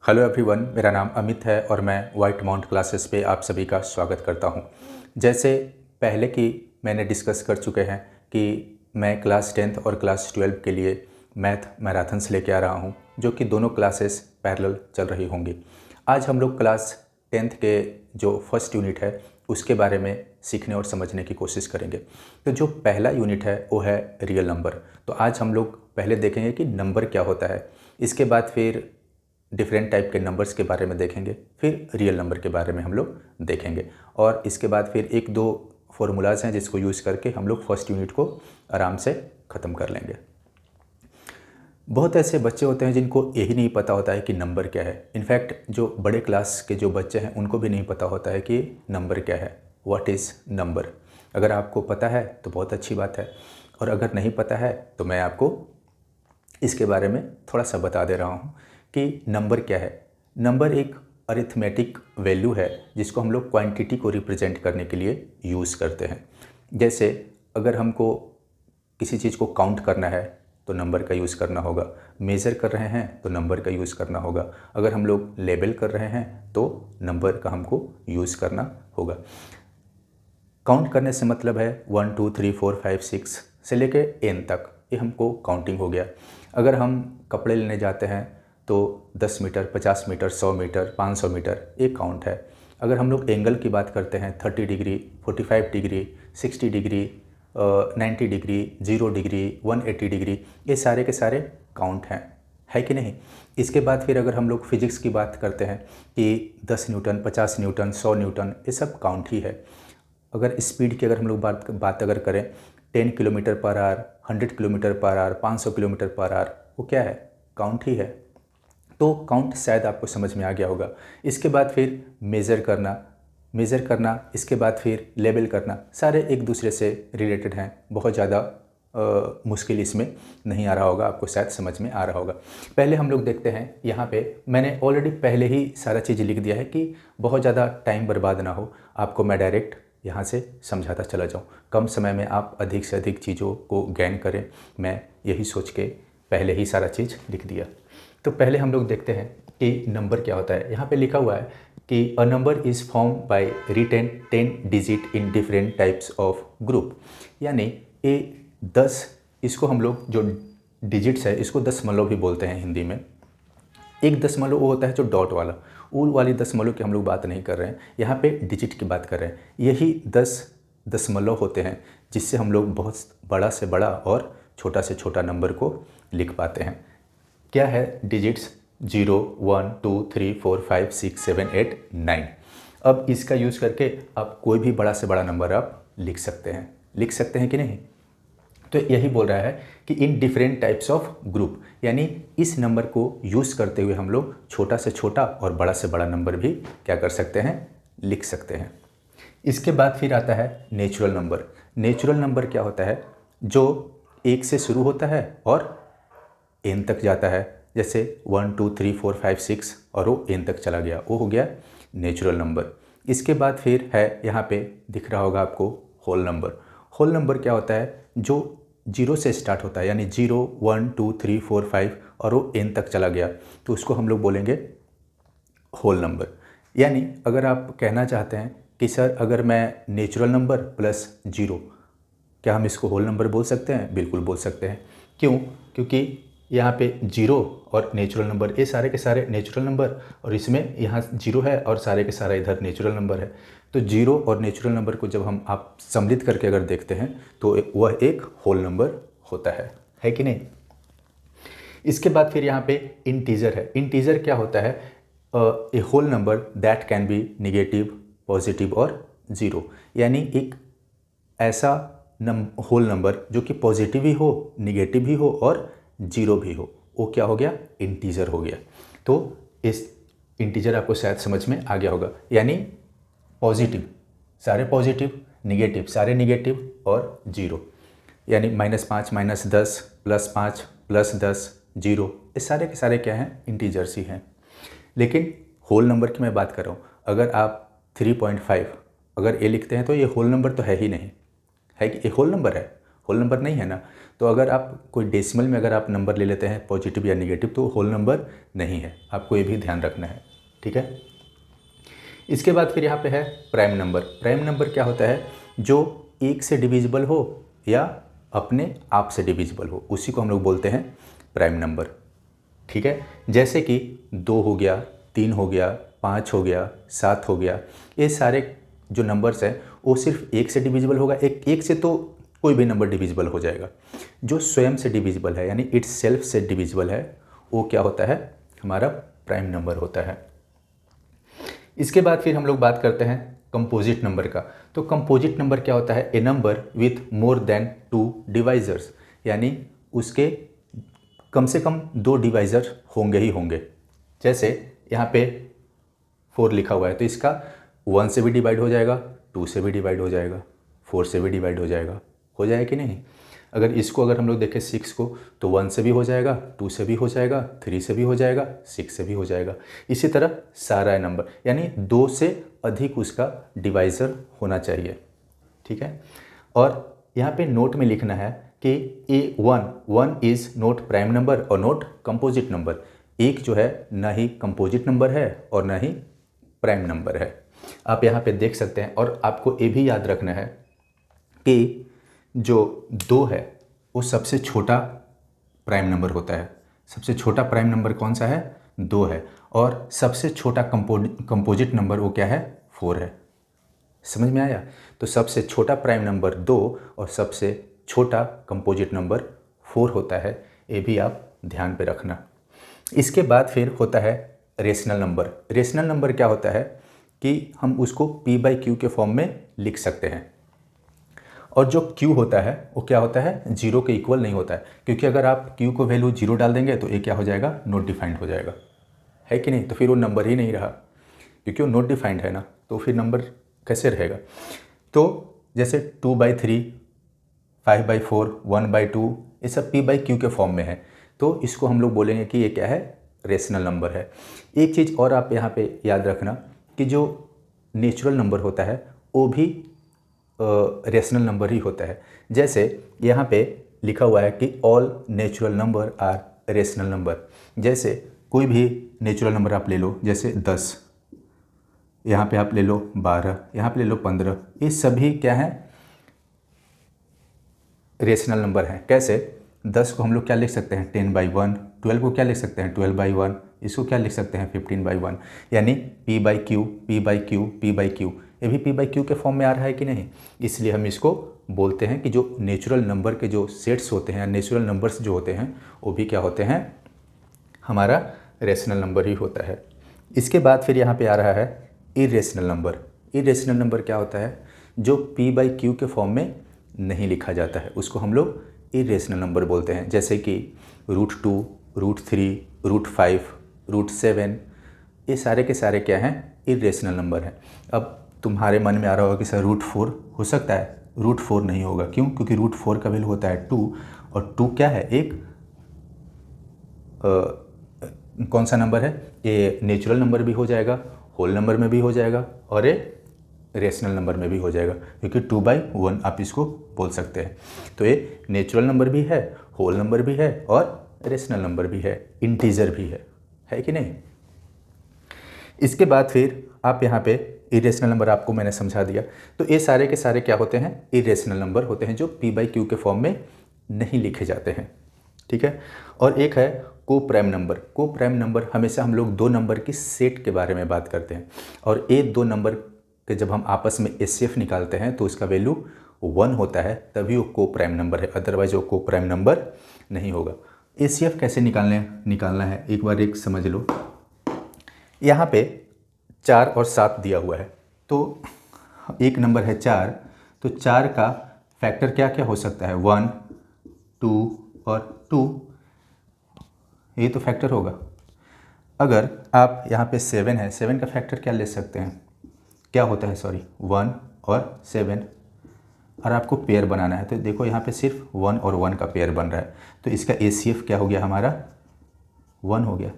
Hello everyone, मेरा नाम अमित है और मैं वाइट माउंट क्लासेस पे आप सभी का स्वागत करता हूँ। जैसे पहले की मैंने डिस्कस कर चुके हैं कि मैं क्लास 10th और क्लास 12 के लिए मैथ मैराथन्स लेके आ रहा हूँ, जो कि दोनों क्लासेस पैरेलल चल रही होंगी। आज हम लोग क्लास 10th के जो फर्स्ट यूनिट है उसके बारे में सीखने और समझने की कोशिश करेंगे। तो जो पहला यूनिट है वो है रियल नंबर। तो आज हम लोग पहले देखेंगे कि नंबर क्या होता है, इसके बाद फिर डिफरेंट टाइप के नंबर्स के बारे में देखेंगे, फिर रियल नंबर के बारे में हम लोग देखेंगे और इसके बाद फिर एक दो फॉर्मूलाज़ हैं जिसको यूज़ करके हम लोग फर्स्ट यूनिट को आराम से ख़त्म कर लेंगे। बहुत ऐसे बच्चे होते हैं जिनको यही नहीं पता होता है कि नंबर क्या है। इनफैक्ट जो बड़े क्लास के जो बच्चे हैं उनको भी नहीं पता होता है कि नंबर क्या है, व्हाट इज़ नंबर। अगर आपको पता है तो बहुत अच्छी बात है, और अगर नहीं पता है तो मैं आपको इसके बारे में थोड़ा सा बता दे रहा हूँ कि नंबर क्या है। नंबर एक अरिथमेटिक वैल्यू है जिसको हम लोग क्वांटिटी को रिप्रेजेंट करने के लिए यूज़ करते हैं। जैसे अगर हमको किसी चीज़ को काउंट करना है तो नंबर का यूज़ करना होगा, मेज़र कर रहे हैं तो नंबर का यूज़ करना होगा, अगर हम लोग लेबल कर रहे हैं तो नंबर का हमको यूज़ करना होगा। काउंट करने से मतलब है 1 2 3 4 5 6 से लेके n तक, ये हमको काउंटिंग हो गया। अगर हम कपड़े लेने जाते हैं तो 10 मीटर, 50 मीटर, 100 मीटर, 500 मीटर, ये काउंट है। अगर हम लोग एंगल की बात करते हैं 30 degree, 45 degree, 60 degree, 90 degree, 0 degree, 180 degree, ये सारे के सारे काउंट हैं, है कि नहीं। इसके बाद फिर अगर हम लोग फिजिक्स की बात करते हैं कि 10 न्यूटन, 50 न्यूटन, 100 न्यूटन, ये सब काउंट ही है। अगर स्पीड की अगर हम लोग बात अगर करें 10 kilometre per hour, 100 kilometre per hour, 500 kilometre per hour, वो क्या है, काउंट ही है। तो काउंट शायद आपको समझ में आ गया होगा। इसके बाद फिर मेज़र करना, इसके बाद फिर लेबल करना, सारे एक दूसरे से रिलेटेड हैं। बहुत ज़्यादा मुश्किल इसमें नहीं आ रहा होगा, आपको शायद समझ में आ रहा होगा। पहले हम लोग देखते हैं, यहाँ पे मैंने ऑलरेडी पहले ही सारा चीज़ लिख दिया है कि बहुत ज़्यादा टाइम बर्बाद ना हो, आपको मैं डायरेक्ट यहाँ से समझाता चला जाऊँ, कम समय में आप अधिक से अधिक चीज़ों को गेन करें। मैं यही सोच के पहले ही सारा चीज़ लिख दिया। तो पहले हम लोग देखते हैं कि नंबर क्या होता है। यहाँ पे लिखा हुआ है कि a number is form by written 10 digit in different types of group. यानी ये 10, इसको हम लोग जो डिजिट्स है इसको दशमलव भी बोलते हैं हिंदी में। एक दशमलव वो होता है जो डॉट वाला, वो वाली दशमलव की हम लोग बात नहीं कर रहे हैं, यहाँ पे डिजिट की बात कर रहे हैं। यही 10 दशमलव होते हैं जिससे हम लोग बहुत बड़ा से बड़ा और छोटा से छोटा नंबर को लिख पाते हैं। क्या है डिजिट्स? 0 1 2 3 4 5 6 7 8 9। अब इसका यूज़ करके आप कोई भी बड़ा से बड़ा नंबर आप लिख सकते हैं कि नहीं। तो यही बोल रहा है कि इन डिफरेंट टाइप्स ऑफ ग्रुप, यानी इस नंबर को यूज़ करते हुए हम लोग छोटा से छोटा और बड़ा से बड़ा नंबर भी क्या कर सकते हैं, लिख सकते हैं। इसके बाद फिर आता है नेचुरल नंबर। नेचुरल नंबर क्या होता है? जो 1 से शुरू होता है और n तक जाता है। जैसे 1 2 3 4 5 6 और वो n तक चला गया, वो हो गया नेचुरल नंबर। इसके बाद फिर है, यहाँ पे दिख रहा होगा आपको, होल नंबर। होल नंबर क्या होता है? जो 0 से स्टार्ट होता है, यानी 0 1 2 3 4 5 और वो n तक चला गया, तो उसको हम लोग बोलेंगे होल नंबर। यानी अगर आप कहना चाहते हैं कि सर अगर मैं नेचुरल नंबर प्लस 0, क्या हम इसको होल नंबर बोल सकते हैं? बिल्कुल बोल सकते हैं। क्यों? क्योंकि यहाँ पे 0 और नेचुरल नंबर, ये सारे के सारे नेचुरल नंबर, और इसमें यहाँ 0 है और सारे के सारा इधर नेचुरल नंबर है। तो 0 और नेचुरल नंबर को जब हम आप सम्मिलित करके अगर देखते हैं तो वह एक होल नंबर होता है कि नहीं। इसके बाद फिर यहाँ पे इंटीजर है। इंटीजर क्या होता है? A whole number that can be negative, positive और ज़ीरो। यानी एक ऐसा होल नंबर जो कि पॉजिटिव भी हो, निगेटिव भी हो और जीरो भी हो, वो क्या हो गया? इंटीजर हो गया। तो इस इंटीजर आपको शायद समझ में आ गया होगा। यानी पॉजिटिव सारे पॉजिटिव, निगेटिव सारे निगेटिव और जीरो, यानी -5 -10 +5 +10 जीरो, ये सारे के सारे क्या हैं? इंटीजर्स ही हैं। लेकिन होल नंबर की मैं बात कर रहा हूँ। अगर आप 3.5 अगर ये लिखते हैं तो ये होल नंबर तो है ही नहीं, है कि ये होल नंबर है? होल नंबर नहीं है ना। तो अगर आप कोई डेसिमल में अगर आप नंबर ले लेते हैं पॉजिटिव या निगेटिव तो होल नंबर नहीं है, आपको ये भी ध्यान रखना है। ठीक है, इसके बाद फिर यहाँ पे है प्राइम नंबर। प्राइम नंबर क्या होता है? जो एक से डिविजिबल हो या अपने आप से डिविजिबल हो, उसी को हम लोग बोलते हैं प्राइम नंबर। ठीक है, जैसे कि 2 हो गया, 3 हो गया, 5 हो गया, 7 हो गया, ये सारे जो नंबर्स हैं वो सिर्फ एक से डिविजिबल होगा। एक से तो कोई भी नंबर डिविजिबल हो जाएगा। जो स्वयं से डिविजिबल है यानी इट्स सेल्फ से डिविजिबल है, वो क्या होता है? हमारा प्राइम नंबर होता है। इसके बाद फिर हम लोग बात करते हैं कंपोजिट नंबर का। तो कंपोजिट नंबर क्या होता है? A number with more than 2 divisors, यानी उसके कम से कम 2 डिवाइज़र होंगे ही होंगे। जैसे यहाँ पे 4 लिखा हुआ है तो इसका 1 से भी डिवाइड हो जाएगा, 2 से भी डिवाइड हो जाएगा, 4 से भी डिवाइड हो जाएगा कि नहीं? अगर हम लोग देखें 6 को तो 1 से भी हो जाएगा, 2 से भी हो जाएगा, 3 से भी हो जाएगा, 6 से भी हो जाएगा। इसी तरह सारा नंबर यानी 2 से अधिक उसका डिवाइज़र होना चाहिए। ठीक है, और यहाँ पे नोट में लिखना है कि one is not prime number और नॉट कंपोजिट नंबर। एक जो है ना ही कंपोजिट नंबर है और ना ही प्राइम नंबर है। आप यहाँ पे देख सकते हैं। और आपको ये भी याद रखना है कि जो 2 है वो सबसे छोटा प्राइम नंबर होता है। सबसे छोटा प्राइम नंबर कौन सा है? 2 है। और सबसे छोटा कंपोजिट नंबर वो क्या है? 4 है। समझ में आया? तो सबसे छोटा प्राइम नंबर 2 और सबसे छोटा कंपोजिट नंबर 4 होता है। ये भी आप ध्यान पे रखना। इसके बाद फिर होता है रेशनल नंबर। रेशनल नंबर क्या होता है कि हम उसको p/q के फॉर्म में लिख सकते हैं। और जो q होता है वो क्या होता है? 0 के इक्वल नहीं होता है, क्योंकि अगर आप q को वैल्यू 0 डाल देंगे तो ये क्या हो जाएगा? नॉट डिफाइंड हो जाएगा, है कि नहीं? तो फिर वो नंबर ही नहीं रहा, क्योंकि वो नॉट डिफाइंड है ना, तो फिर नंबर कैसे रहेगा? तो जैसे 2/3, 5/4, 1/2 ये सब p/q के फॉर्म में है, तो इसको हम लोग बोलेंगे कि ये क्या है? रेशनल नंबर है। एक चीज़ और आप यहाँ पे याद रखना कि जो नेचुरल नंबर होता है वो भी रेशनल नंबर ही होता है। जैसे यहाँ पे लिखा हुआ है कि all natural number are rational number. जैसे कोई भी नेचुरल नंबर आप ले लो, जैसे 10, यहाँ पे आप ले लो 12, यहाँ पे ले लो 15, ये सभी क्या हैं? रेशनल नंबर हैं। कैसे? 10 को हम लोग क्या लिख सकते हैं? 10/1। 12 को क्या लिख सकते हैं? 12/1। इसको क्या लिख सकते हैं? 15/1। यानी p/q, p/q, p/q, ये भी p/q के फॉर्म में आ रहा है कि नहीं? इसलिए हम इसको बोलते हैं कि जो नेचुरल नंबर के जो सेट्स होते हैं, नेचुरल नंबर्स जो होते हैं, वो भी क्या होते हैं? हमारा रेशनल नंबर ही होता है। इसके बाद फिर यहाँ पे आ रहा है इरेशनल नंबर। इरेशनल नंबर क्या होता है? जो p/q के फॉर्म में नहीं लिखा जाता है, उसको हम लोग इरेशनल नंबर बोलते हैं। जैसे कि √2, √3, √5, √7, ये सारे के सारे क्या हैं? इरेशनल नंबर हैं। अब तुम्हारे मन में आ रहा होगा कि सर √4 हो सकता है? √4 नहीं होगा। क्यों? क्योंकि √4 का वैल्यू होता है 2, और 2 क्या है? एक कौन सा नंबर है? ये नेचुरल नंबर भी हो जाएगा, होल नंबर में भी हो जाएगा, और ये रेशनल नंबर में भी हो जाएगा, क्योंकि 2/1 आप इसको बोल सकते हैं। तो ये नेचुरल नंबर भी है, होल नंबर भी है, और रेशनल नंबर भी है, इंटीजर भी है कि नहीं? इसके बाद फिर आप यहाँ पे इरेशनल नंबर आपको मैंने समझा दिया। तो ये सारे के सारे क्या होते हैं? इरेशनल नंबर होते हैं, जो p/q के फॉर्म में नहीं लिखे जाते हैं। ठीक है, और एक है को प्राइम नंबर। को प्राइम नंबर हमेशा हम लोग 2 नंबर की सेट के बारे में बात करते हैं, और ये 2 नंबर के जब हम आपस में HCF निकालते हैं तो उसका वैल्यू 1 होता है, तभी वो को प्राइम नंबर है, अदरवाइज वो को प्राइम नंबर नहीं होगा। HCF कैसे निकालना है एक बार एक समझ लो। यहाँ पे 4 और 7 दिया हुआ है, तो एक नंबर है 4, तो 4 का फैक्टर क्या क्या हो सकता है? 1, 2 और 2, ये तो फैक्टर होगा। अगर आप यहाँ पे 7 है, 7 का फैक्टर क्या ले सकते हैं? क्या होता है? सॉरी, 1 और 7, और आपको पेयर बनाना है। तो देखो यहाँ पे सिर्फ 1 और 1 का पेयर बन रहा है, तो इसका HCF क्या हो गया? हमारा 1 हो गया।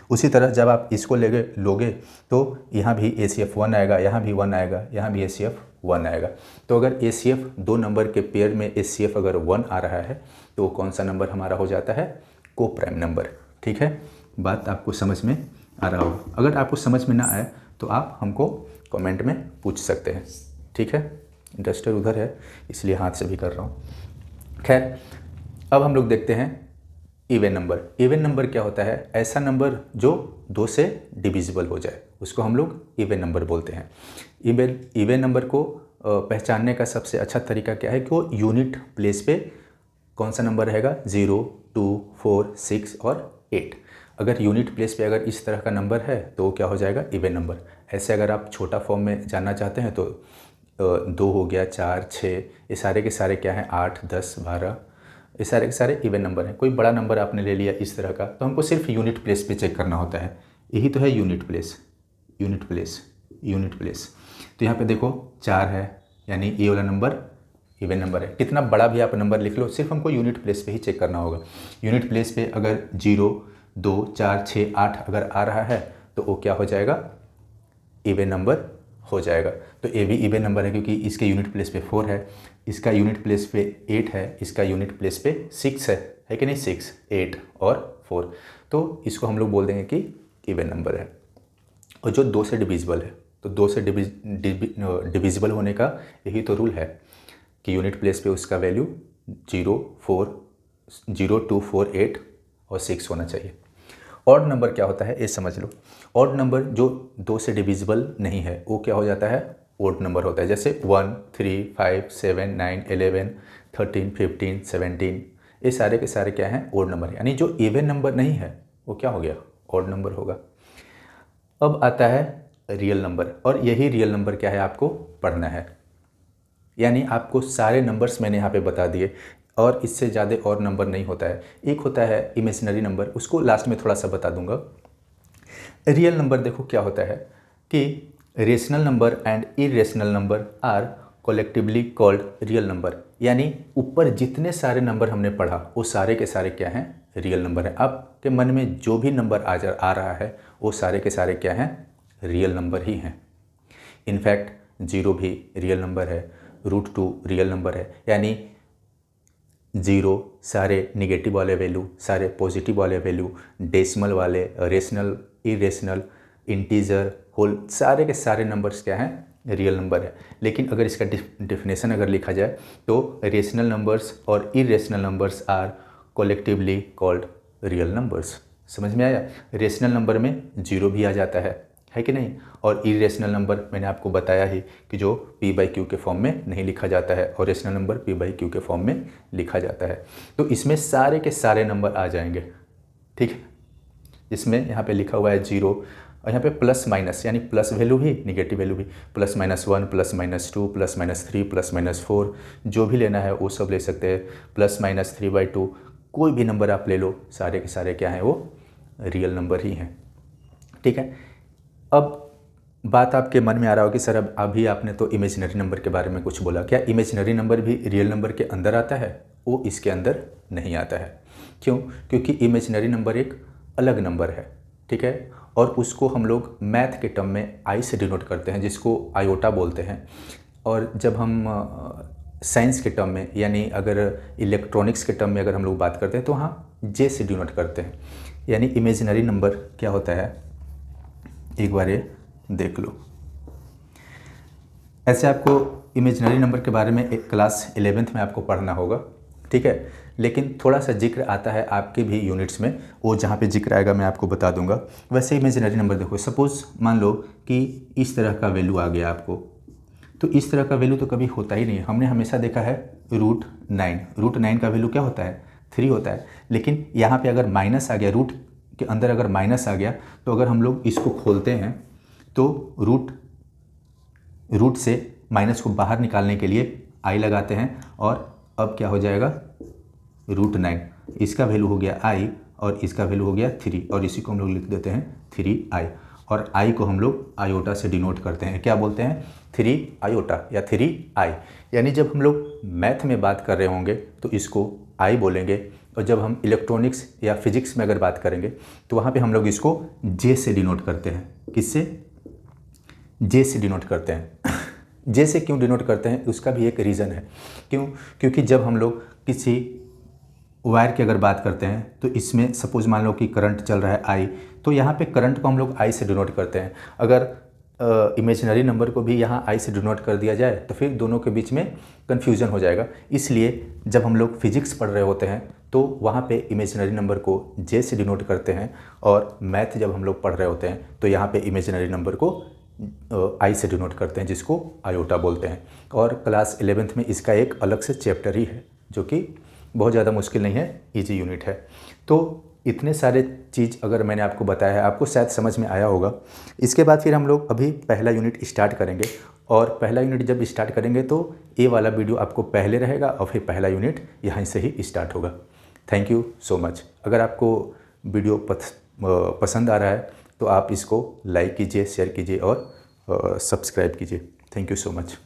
उसी तरह जब आप इसको लोगे तो यहाँ भी HCF 1 आएगा, यहाँ भी 1 आएगा, यहाँ भी HCF 1 आएगा। तो अगर HCF 2 नंबर के पेयर में HCF अगर 1 आ रहा है तो कौन सा नंबर हमारा हो जाता है, को प्राइम नंबर। ठीक है, बात आपको समझ में आ रहा होगा। अगर आपको समझ में ना आए तो आप हमको कमेंट में पूछ सकते हैं। ठीक है, डस्टर उधर है इसलिए हाथ से भी कर रहा हूँ। खैर, अब हम लोग देखते हैं इवन नंबर। इवन नंबर क्या होता है, ऐसा नंबर जो 2 से डिविजिबल हो जाए उसको हम लोग इवन नंबर बोलते हैं। इवन नंबर को पहचानने का सबसे अच्छा तरीका क्या है कि वो यूनिट प्लेस पे कौन सा नंबर रहेगा, 0, 2, 4, 6 और 8। अगर यूनिट प्लेस पे अगर इस तरह का नंबर है तो वो क्या हो जाएगा, इवन नंबर। ऐसे अगर आप छोटा फॉर्म में जानना चाहते हैं तो 2 हो गया, 4, 6, ये सारे के सारे क्या हैं, 8, 10, 12, ये सारे के सारे इवन नंबर हैं। कोई बड़ा नंबर आपने ले लिया इस तरह का तो हमको सिर्फ यूनिट प्लेस पे चेक करना होता है। यही तो है unit place, unit place, unit place. तो यहाँ पे देखो 4 है, यानी ये वाला नंबर इवन नंबर है। कितना बड़ा भी आप नंबर लिख लो, सिर्फ हमको यूनिट प्लेस पे ही चेक करना होगा। यूनिट प्लेस पे अगर 0, 2, 4, 6, 8 अगर आ रहा है तो वो क्या हो जाएगा, इवन नंबर हो जाएगा। तो ये भी इवन नंबर है क्योंकि इसके यूनिट प्लेस पे 4 है, इसका यूनिट प्लेस पे 8 है, इसका यूनिट प्लेस पे 6 है कि नहीं, 6, 8 और 4। तो इसको हम लोग बोल देंगे कि इवन नंबर है। और जो 2 से डिविजिबल है, तो 2 से डिविजिबल होने का यही तो रूल है कि यूनिट प्लेस पे उसका वैल्यू 0, 2, 4, 8 और 6 होना चाहिए। ऑड नंबर क्या होता है ये समझ लो। ऑड नंबर जो 2 से डिविजिबल नहीं है वो क्या हो जाता है, ऑड नंबर होता है। जैसे 1, 3, 5, 7, 9, 11, 13, 15, 17, ये सारे के सारे क्या हैं, ऑड नंबर। यानी जो इवन नंबर नहीं है वो क्या हो गया, ऑड नंबर होगा। अब आता है रियल नंबर, और यही रियल नंबर क्या है आपको पढ़ना है। यानी आपको सारे नंबर्स मैंने यहाँ पे बता दिए और इससे ज़्यादा और नंबर नहीं होता है। एक होता है इमेजिनरी नंबर, उसको लास्ट में थोड़ा सा बता दूंगा। रियल नंबर देखो क्या होता है कि rational number and irrational number are collectively called real number. यानी ऊपर जितने सारे नंबर हमने पढ़ा वो सारे के सारे क्या हैं, रियल नंबर है। आपके मन में जो भी नंबर आ रहा है वो सारे के सारे क्या हैं, रियल नंबर ही हैं। इनफैक्ट 0 भी रियल नंबर है, √2 रियल नंबर है। यानी 0 सारे निगेटिव वाले वैल्यू, सारे पॉजिटिव वाले वैल्यू, डेसिमल वाले, रेशनल, इरेशनल, इंटीजर, होल, सारे के सारे नंबर्स क्या हैं, रियल नंबर है। लेकिन अगर इसका डेफिनेशन अगर लिखा जाए तो रेशनल नंबर्स और irrational numbers are collectively called real numbers. समझ में आया। रेशनल नंबर में 0 भी आ जाता है कि नहीं। और इरेशनल नंबर मैंने आपको बताया ही कि जो p/q के फॉर्म में नहीं लिखा जाता है, और रेशनल नंबर p/q के फॉर्म में लिखा जाता है। तो इसमें सारे के सारे नंबर आ जाएंगे, ठीक है। इसमें यहाँ पे लिखा हुआ है 0, और यहाँ पे प्लस माइनस, यानी प्लस वैल्यू भी निगेटिव वैल्यू भी, +-1, +-2, +-3, +-4, जो भी लेना है वो सब ले सकते हैं। +-3/2 कोई भी नंबर आप ले लो, सारे के सारे क्या हैं, वो रियल नंबर ही हैं, ठीक है। अब बात आपके मन में आ रहा हो कि सर अब अभी आपने तो इमेजिनरी नंबर के बारे में कुछ बोला, क्या इमेजिनरी नंबर भी रियल नंबर के अंदर आता है? वो इसके अंदर नहीं आता है। क्यों? क्योंकि इमेजिनरी नंबर एक अलग नंबर है, ठीक है, और उसको हम लोग मैथ के टर्म में आई से डिनोट करते हैं, जिसको आयोटा बोलते हैं। और जब हम साइंस के टर्म में, यानी अगर इलेक्ट्रॉनिक्स के टर्म में अगर हम लोग बात करते हैं तो वहाँ जे से डिनोट करते हैं। यानी इमेजिनरी नंबर क्या होता है, एक बार ये देख लो। ऐसे आपको इमेजिनरी नंबर के बारे में एक क्लास 11th में आपको पढ़ना होगा, ठीक है, लेकिन थोड़ा सा जिक्र आता है आपके भी यूनिट्स में, वो जहाँ पे जिक्र आएगा मैं आपको बता दूंगा। वैसे इमेजिनरी नंबर देखो, सपोज़ मान लो कि इस तरह का वैल्यू आ गया आपको, तो इस तरह का वैल्यू तो कभी होता ही नहीं। हमने हमेशा देखा है √9 का वैल्यू क्या होता है, 3 होता है। लेकिन यहाँ पे अगर माइनस आ गया, रूट के अंदर अगर माइनस आ गया, तो अगर हम लोग इसको खोलते हैं तो रूट से माइनस को बाहर निकालने के लिए आई लगाते हैं, और अब क्या हो जाएगा, √9, इसका वैल्यू हो गया आई और इसका वैल्यू हो गया 3, और इसी को हम लोग लिख देते हैं 3i, और i को हम लोग आयोटा से डिनोट करते हैं। क्या बोलते हैं, 3 आयोटा या 3i। यानी जब हम लोग मैथ में बात कर रहे होंगे तो इसको i बोलेंगे, और जब हम इलेक्ट्रॉनिक्स या फिजिक्स में अगर बात करेंगे तो वहाँ पे हम लोग इसको j से डिनोट करते हैं। किससे? j से डिनोट करते हैं। j से क्यों डिनोट करते हैं, उसका भी एक रीज़न है। क्यों? क्योंकि जब हम लोग किसी वायर की अगर बात करते हैं तो इसमें सपोज मान लो कि करंट चल रहा है आई, तो यहाँ पे करंट को हम लोग आई से डिनोट करते हैं। अगर इमेजिनरी नंबर को भी यहाँ आई से डिनोट कर दिया जाए तो फिर दोनों के बीच में कन्फ्यूज़न हो जाएगा। इसलिए जब हम लोग फिजिक्स पढ़ रहे होते हैं तो वहाँ पे इमेजिनरी नंबर को जे से डिनोट करते हैं, और मैथ जब हम लोग पढ़ रहे होते हैं तो यहाँ पे इमेजिनरी नंबर को आई से डिनोट करते हैं, जिसको आयोटा बोलते हैं। और क्लास 11th में इसका एक अलग से चैप्टर ही है जो कि बहुत ज़्यादा मुश्किल नहीं है, इजी यूनिट है। तो इतने सारे चीज़ अगर मैंने आपको बताया है, आपको शायद समझ में आया होगा। इसके बाद फिर हम लोग अभी पहला यूनिट स्टार्ट करेंगे, और पहला यूनिट जब स्टार्ट करेंगे तो ये वाला वीडियो आपको पहले रहेगा और फिर पहला यूनिट यहीं से ही स्टार्ट होगा। Thank you so much. अगर आपको वीडियो पसंद आ रहा है तो आप इसको लाइक कीजिए, शेयर कीजिए और सब्सक्राइब कीजिए। Thank you so much.